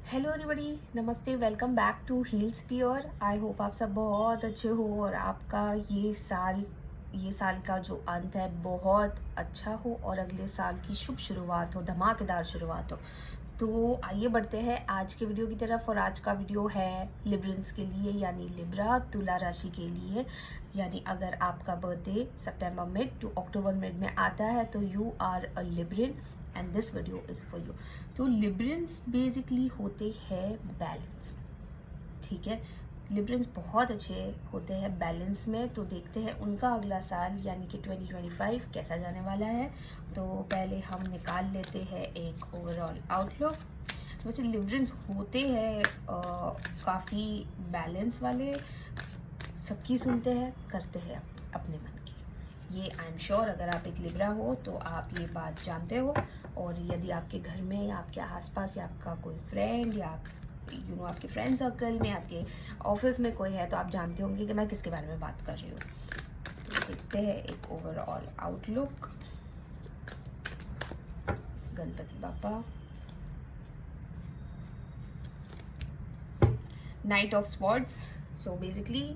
Hello everybody, नमस्ते, welcome back to heals pure. I hope आप सब बहुत अच्छे हो और आपका ये साल का जो अंत है बहुत अच्छा हो और अगले साल की शुभ शुरुआत हो, धमाकेदार शुरुआत हो। तो आइए बढ़ते हैं आज के वीडियो की तरफ। और आज का वीडियो है लिब्रंस के लिए, यानी लिब्रा तुला राशि के लिए। यानी अगर आपका बर्थडे सितंबर मिड टू अक्टूबर मिड में आता है तो you are a Libran and this video is for you. तो लिब्रंस बेसिकली होते हैं बैलेंस, ठीक है। लिब्रंस बहुत अच्छे होते हैं बैलेंस में। तो देखते हैं उनका अगला साल यानी कि 2025 कैसा जाने वाला है। तो पहले हम निकाल लेते हैं एक ओवरऑल आउटलुक। वैसे लिब्रंस होते हैं काफ़ी बैलेंस वाले, सबकी सुनते हैं, करते हैं अपने मन की। ये आई एम श्योर अगर आप एक लिब्रा हो तो आप ये बात जानते हो। और यदि आपके घर में या आपके आसपास या आपका कोई फ्रेंड या आपके फ्रेंड सर्कल में, आपके ऑफिस में कोई है तो आप जानते होंगे कि मैं किसके बारे में बात कर रही हूँ। तो देखते हैं एक overall outlook. Ganpati Bappa, knight of swords. So basically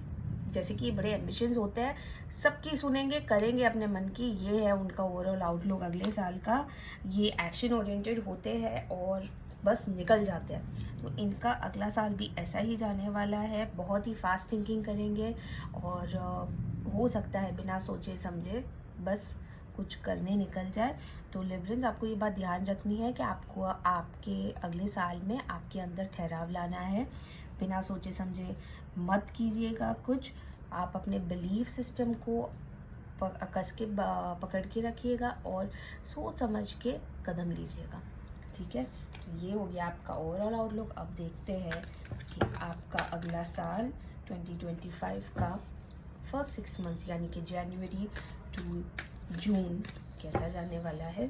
जैसे कि बड़े एम्बिशंस होते हैं, सबकी सुनेंगे, करेंगे अपने मन की। ये है उनका ओवरऑल आउटलुक अगले साल का। ये एक्शन ओरिएंटेड होते हैं और बस निकल जाते हैं। तो इनका अगला साल भी ऐसा ही जाने वाला है। बहुत ही फास्ट थिंकिंग करेंगे और हो सकता है बिना सोचे समझे बस कुछ करने निकल जाए। तो लिब्रंस, आपको ये बात ध्यान रखनी है कि आपको आपके अगले साल में आपके अंदर ठहराव लाना है। बिना सोचे समझे मत कीजिएगा कुछ। आप अपने बिलीफ सिस्टम को कस के पकड़ के रखिएगा और सोच समझ के कदम लीजिएगा, ठीक है। तो ये हो गया आपका ओवरऑल आउटलुक। अब देखते हैं कि आपका अगला साल 2025 का फर्स्ट 6 मंथ्स यानी कि जनवरी टू जून कैसा जाने वाला है।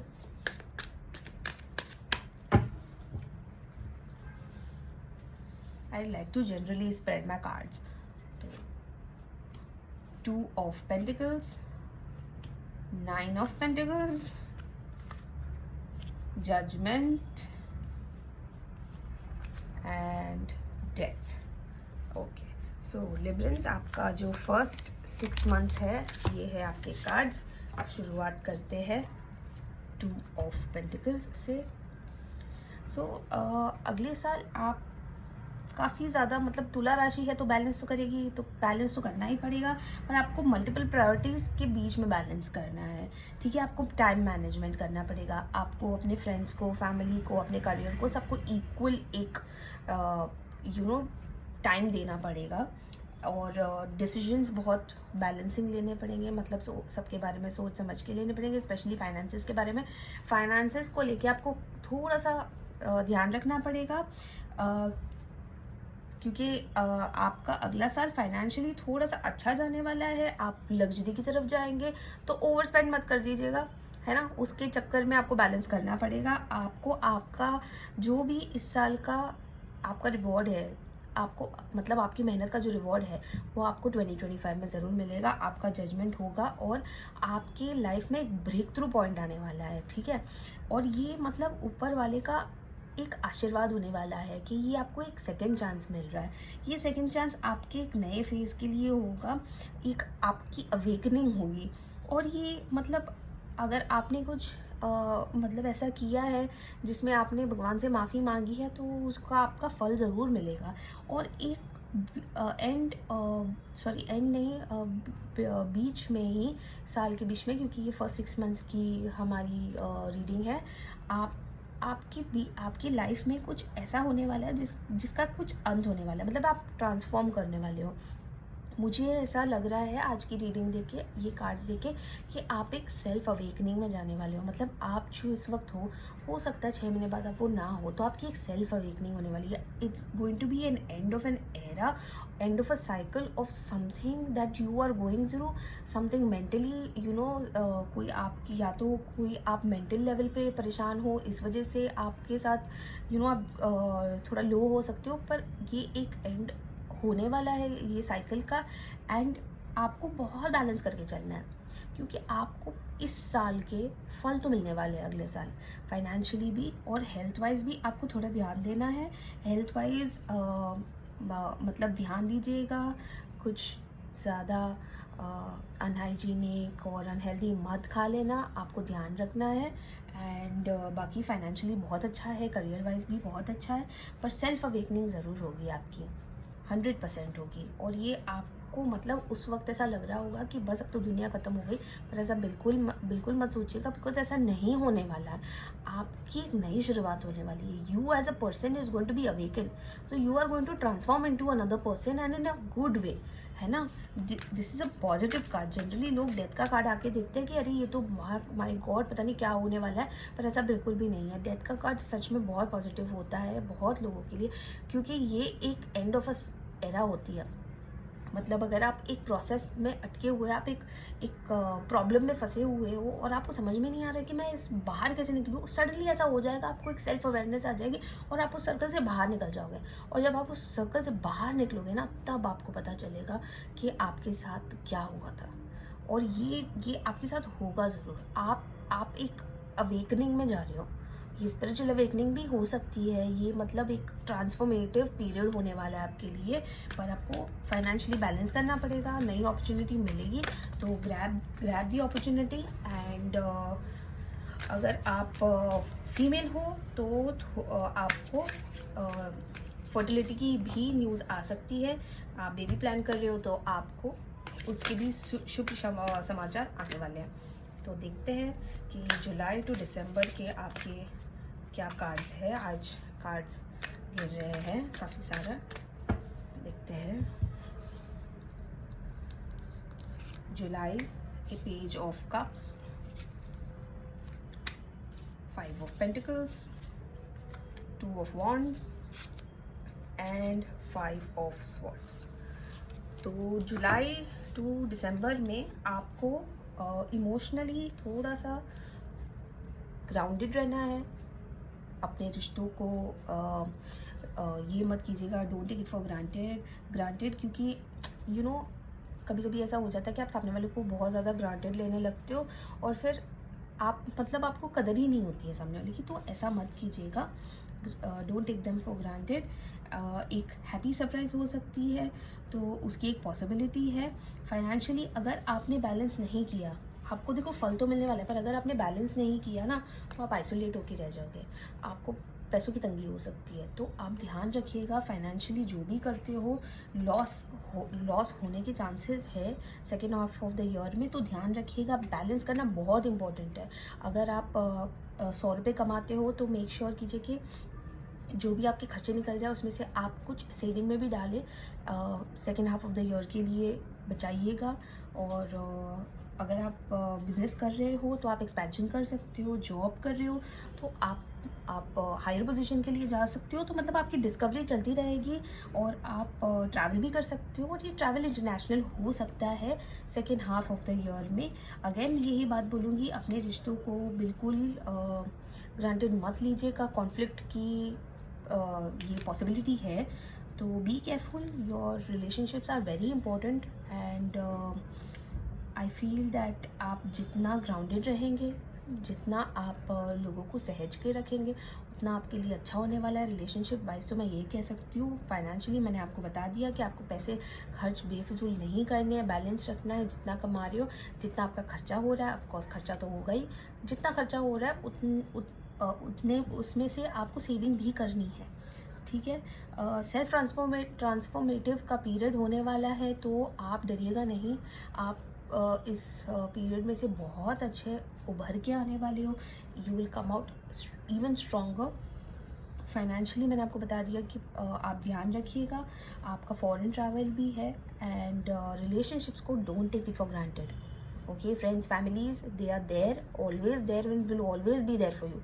I like to generally spread my cards. तो 2 of Pentacles, 9 of Pentacles, Judgment and Death. Okay. So Librans, आपका जो फर्स्ट 6 मंथ्स है ये है आपके कार्ड्स। शुरुआत करते हैं 2 of Pentacles से। अगले साल आप काफ़ी ज़्यादा, मतलब तुला राशि है तो बैलेंस तो करेगी, तो बैलेंस तो करना ही पड़ेगा। पर आपको मल्टीपल प्रायोरिटीज़ के बीच में बैलेंस करना है, ठीक है। आपको टाइम मैनेजमेंट करना पड़ेगा। आपको अपने फ्रेंड्स को, फैमिली को, अपने करियर को, सबको इक्वल एक टाइम देना पड़ेगा। और डिसीजंस बहुत बैलेंसिंग लेने पड़ेंगे, मतलब सबके बारे में सोच समझ के लेने पड़ेंगे, स्पेशली फाइनेंसेस के बारे में। फाइनेंसेस को लेके आपको थोड़ा सा ध्यान रखना पड़ेगा, क्योंकि आपका अगला साल फाइनेंशियली थोड़ा सा अच्छा जाने वाला है। आप लग्जरी की तरफ जाएंगे तो ओवर स्पेंड मत कर दीजिएगा, है ना। उसके चक्कर में आपको बैलेंस करना पड़ेगा। आपको आपका जो भी इस साल का आपका रिवॉर्ड है, आपको मतलब आपकी मेहनत का जो रिवॉर्ड है वो आपको 2025 में ज़रूर मिलेगा। आपका जजमेंट होगा और आपकी लाइफ में एक ब्रेक थ्रू पॉइंट आने वाला है, ठीक है। और ये मतलब ऊपर वाले का एक आशीर्वाद होने वाला है कि ये आपको एक सेकंड चांस मिल रहा है। ये सेकंड चांस आपके एक नए फेज़ के लिए होगा, एक आपकी अवेकनिंग होगी। और ये मतलब अगर आपने कुछ मतलब ऐसा किया है जिसमें आपने भगवान से माफ़ी मांगी है तो उसका आपका फल ज़रूर मिलेगा। और एक एंड नहीं, बीच में ही, साल के बीच में, क्योंकि ये फर्स्ट 6 मंथ्स की हमारी रीडिंग है। आपकी लाइफ में कुछ ऐसा होने वाला है जिसका कुछ अंत होने वाला है, मतलब आप ट्रांसफॉर्म करने वाले हो। मुझे ऐसा लग रहा है आज की रीडिंग देख के, ये कार्ड्स देख के, कि आप एक सेल्फ अवेकनिंग में जाने वाले हो। मतलब आप जो इस वक्त हो सकता है 6 महीने बाद आप वो ना हो, तो आपकी एक सेल्फ अवेकनिंग होने वाली है। It's going to be an end of an era, end of a cycle of something that you are going through, something mentally, कोई आपकी, या तो कोई आप मेंटल लेवल पे परेशान हो, इस वजह से आपके साथ आप थोड़ा लो हो सकते हो। पर ये एक एंड होने वाला है ये साइकिल का। एंड आपको बहुत बैलेंस करके चलना है, क्योंकि आपको इस साल के फल तो मिलने वाले हैं अगले साल, फाइनेंशियली भी और हेल्थ वाइज भी आपको थोड़ा ध्यान देना है। हेल्थ वाइज मतलब ध्यान दीजिएगा, कुछ ज़्यादा अनहाइजीनिक और अनहेल्दी मत खा लेना, आपको ध्यान रखना है। एंड बाकी फाइनेंशियली बहुत अच्छा है, करियर वाइज भी बहुत अच्छा है, पर सेल्फ अवेकनिंग ज़रूर होगी आपकी, 100% होगी। और ये आपको मतलब उस वक्त ऐसा लग रहा होगा कि बस अब तो दुनिया ख़त्म हो गई, पर ऐसा बिल्कुल मत सोचिएगा, बिकॉज ऐसा नहीं होने वाला है। आपकी एक नई शुरुआत होने वाली है। You as a person is going to be awaken, so you are going to transform into another person and in a good way, है ना। This is a positive card. Generally लोग डेथ का card आके देखते हैं कि अरे ये तो माय गॉड पता नहीं क्या होने वाला है, पर ऐसा बिल्कुल भी नहीं है। डेथ का कार्ड सच में बहुत पॉजिटिव होता है बहुत लोगों के लिए, क्योंकि ये एक एंड ऑफ अ एरा होती है। मतलब अगर आप एक प्रोसेस में अटके हुए, आप एक प्रॉब्लम में फंसे हुए हो और आपको समझ में नहीं आ रहा है कि मैं इस बाहर कैसे निकलूँ, सडनली ऐसा हो जाएगा, आपको एक सेल्फ अवेयरनेस आ जाएगी और आप उस सर्कल से बाहर निकल जाओगे। और जब आप उस सर्कल से बाहर निकलोगे ना, तब आपको पता चलेगा कि आपके साथ क्या हुआ था। और ये आपके साथ होगा ज़रूर। आप एक अवेकनिंग में जा रहे हो। ये स्पिरिचुअल अवेकनिंग भी हो सकती है, ये मतलब एक ट्रांसफॉर्मेटिव पीरियड होने वाला है आपके लिए, पर आपको फाइनेंशियली बैलेंस करना पड़ेगा। नई अपॉर्चुनिटी मिलेगी तो ग्रैब दी अपॉर्चुनिटी। एंड अगर आप फीमेल हो तो आपको फर्टिलिटी की भी न्यूज़ आ सकती है। आप बेबी प्लान कर रहे हो तो आपको उसके भी शुभ समाचार आने वाले हैं। तो देखते हैं कि जुलाई टू दिसंबर के आपके क्या कार्ड्स है। आज कार्ड्स गिर रहे हैं काफ़ी सारा, देखते हैं। जुलाई के page of cups, 5 of pentacles, 2 of wands and 5 of swords. तो जुलाई टू दिसंबर में आपको इमोशनली थोड़ा सा ग्राउंडेड रहना है। अपने रिश्तों को ये मत कीजिएगा, don't take it for granted, क्योंकि यू नो कभी कभी ऐसा हो जाता है कि आप सामने वाले को बहुत ज़्यादा ग्रांटेड लेने लगते हो और फिर आप मतलब आपको कदर ही नहीं होती है सामने वाले की। तो ऐसा मत कीजिएगा, don't take them for granted. एक हैप्पी सरप्राइज हो सकती है, तो उसकी एक पॉसिबिलिटी है। फाइनेंशियली अगर आपने बैलेंस नहीं किया, आपको देखो फल तो मिलने वाला है, पर अगर आपने बैलेंस नहीं किया ना, तो आप आइसोलेट होकर रह जाओगे, आपको पैसों की तंगी हो सकती है। तो आप ध्यान रखिएगा, फाइनेंशियली जो भी करते हो लॉस होने के चांसेस है second half of the year में, तो ध्यान रखिएगा। बैलेंस करना बहुत इंपॉर्टेंट है। अगर आप 100 रुपये कमाते हो तो मेक श्योर कीजिए कि जो भी आपके खर्चे निकल जाए उसमें से आप कुछ सेविंग में भी डालें, second half of the year के लिए बचाइएगा। और अगर आप बिज़नेस कर रहे हो तो आप एक्सपेंशन कर सकते हो, जॉब कर रहे हो तो आप हायर पोजीशन के लिए जा सकते हो। तो मतलब आपकी डिस्कवरी चलती रहेगी और आप ट्रैवल भी कर सकते हो, और ये ट्रैवल इंटरनेशनल हो सकता है second half of the year में। अगेन यही बात बोलूँगी, अपने रिश्तों को बिल्कुल ग्रांटेड मत लीजिएगा। कॉन्फ्लिक्ट की ये पॉसिबिलिटी है, तो be careful. Your relationships are very important and I feel that आप जितना ग्राउंडेड रहेंगे, जितना आप लोगों को सहज के रखेंगे, उतना आपके लिए अच्छा होने वाला है। रिलेशनशिप वाइज तो मैं ये कह सकती हूँ। फाइनेंशियली मैंने आपको बता दिया कि आपको पैसे खर्च बेफिजूल नहीं करने हैं, बैलेंस रखना है। जितना कमा रहे हो, जितना आपका खर्चा हो रहा है, ऑफकोर्स खर्चा तो होगा ही, जितना खर्चा हो रहा है उतने उसमें से आपको सेविंग भी करनी है, ठीक है। सेल्फ ट्रांसफॉर्मेटिव का पीरियड होने वाला है, तो आप डरिएगा नहीं। आप इस पीरियड में से बहुत अच्छे उभर के आने वाले हो। You will come out even stronger. Financially मैंने आपको बता दिया कि आप ध्यान रखिएगा। आपका फॉरेन ट्रैवल भी है एंड रिलेशनशिप्स को don't take it for granted. Okay friends, families, they are there, always there and will always be there for you,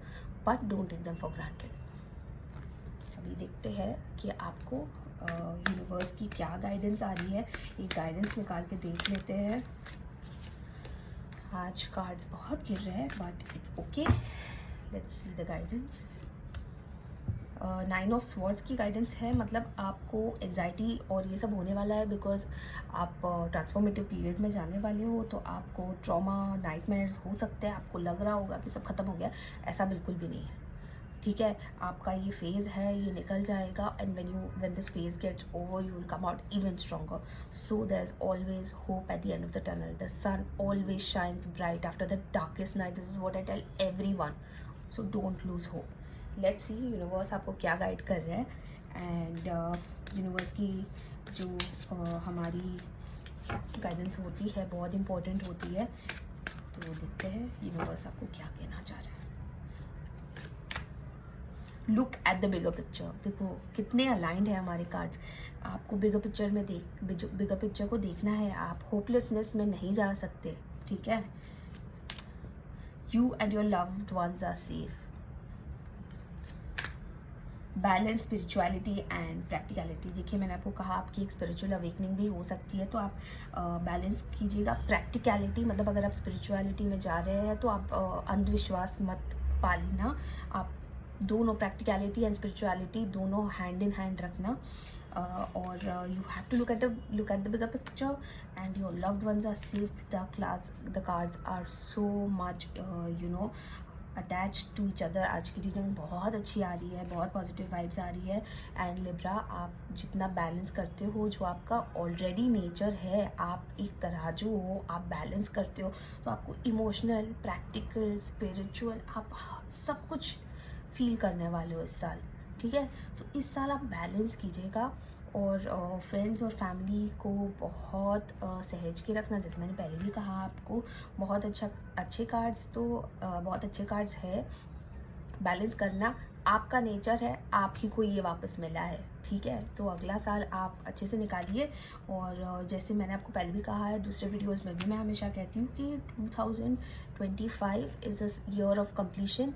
but don't take them for granted. अभी देखते हैं कि आपको यूनिवर्स की क्या गाइडेंस आ रही है। एक गाइडेंस निकाल के देख लेते हैं। आज कार्ड्स बहुत गिर रहे हैं, but it's okay. Let's see the guidance. 9 of swords की गाइडेंस है, मतलब आपको एंजाइटी और ये सब होने वाला है बिकॉज आप ट्रांसफॉर्मेटिव पीरियड में जाने वाले हो, तो आपको ट्रॉमा नाइटमेयर्स हो सकते हैं, आपको लग रहा होगा कि सब खत्म हो गया, ऐसा बिल्कुल भी नहीं है, ठीक है। आपका ये फेज़ है, ये निकल जाएगा, and when this phase gets over you will come out even stronger. So there is always hope at the end of the tunnel, the sun always shines bright after the darkest night, this is what I tell everyone, so don't lose hope. Let's see universe आपको क्या guide कर रहे हैं, and universe की जो हमारी guidance होती है बहुत इंपॉर्टेंट होती है, तो देखते हैं यूनिवर्स आपको क्या कहना चाह रहा है। Look at the bigger picture, देखो कितने अलाइंड है हमारे कार्ड्स। आपको बिगर पिक्चर में बिगर पिक्चर को देखना है, आप होपलेसनेस में नहीं जा सकते, ठीक है। You and your loved ones are safe. Balance spirituality and practicality, देखिए मैंने आपको कहा आपकी एक स्पिरिचुअल अवेकनिंग भी हो सकती है, तो आप बैलेंस कीजिएगा। प्रैक्टिकलिटी मतलब अगर आप स्पिरिचुअलिटी में जा रहे हैं तो आप अंधविश्वास मत पालना, आप दोनों प्रैक्टिकलिटी एंड स्पिरिचुअलिटी दोनों हैंड इन हैंड रखना। और you have to look at the bigger picture and your loved ones are safe. The cards are so much attach to each other. आज की रीडिंग बहुत अच्छी आ रही है, बहुत पॉजिटिव वाइब्स आ रही है। एंड लिब्रा, आप जितना बैलेंस करते हो, जो आपका ऑलरेडी नेचर है, आप एक तराजू हो, आप बैलेंस करते हो, तो आपको इमोशनल, प्रैक्टिकल, स्पिरिचुअल, आप सब कुछ फील करने वाले हो इस साल, ठीक है। तो इस साल आप बैलेंस कीजिएगा, और फ्रेंड्स और फैमिली को बहुत सहेज के रखना, जैसे मैंने पहले भी कहा आपको। बहुत अच्छे कार्ड्स, तो बहुत अच्छे कार्ड्स है। बैलेंस करना आपका नेचर है, आप ही को ये वापस मिला है, ठीक है। तो अगला साल आप अच्छे से निकालिए, और जैसे मैंने आपको पहले भी कहा है, दूसरे वीडियोस में भी मैं हमेशा कहती हूँ कि 2025 is a year of completion,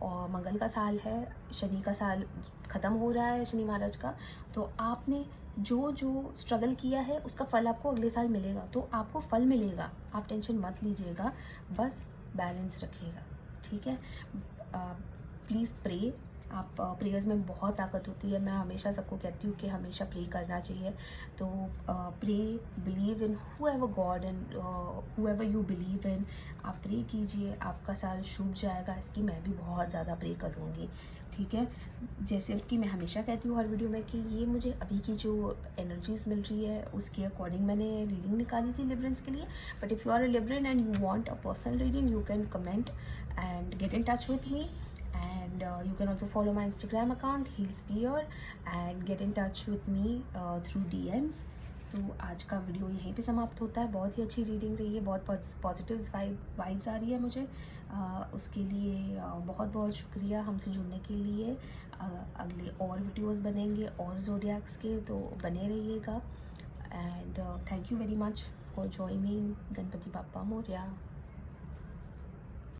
और मंगल का साल है, शनि का साल ख़त्म हो रहा है, शनि महाराज का। तो आपने जो जो स्ट्रगल किया है उसका फल आपको अगले साल मिलेगा, तो आपको फल मिलेगा, आप टेंशन मत लीजिएगा, बस बैलेंस रखिएगा, ठीक है। प्लीज़ प्रे, आप प्रेयर्स में बहुत ताकत होती है, मैं हमेशा सबको कहती हूँ कि हमेशा प्रे करना चाहिए। तो pray, believe in whoever God and whoever you believe in, आप प्रे कीजिए, आपका साल शुभ जाएगा, इसकी मैं भी बहुत ज़्यादा प्रे करूँगी, ठीक है। जैसे कि मैं हमेशा कहती हूँ हर वीडियो में कि ये मुझे अभी की जो एनर्जीज मिल रही है उसके अकॉर्डिंग मैंने रीडिंग निकाली थी लिब्रेंस के लिए। But if you are a Libran and you want a personal reading, you can comment and get in touch with me, and you can also follow my Instagram account healsphere and get in touch with me through DMs। तो आज का video यहीं पे समाप्त होता है। बहुत ही अच्छी रीडिंग रही है, बहुत पॉजिटिव वाइब्स आ रही है मुझे, उसके लिए बहुत बहुत शुक्रिया हमसे जुड़ने के लिए। अगले और वीडियोस बनेंगे और ज़ोडिएक्स के, तो बने रहिएगा। And thank you very much for joining. Ganpati Bappa Morya.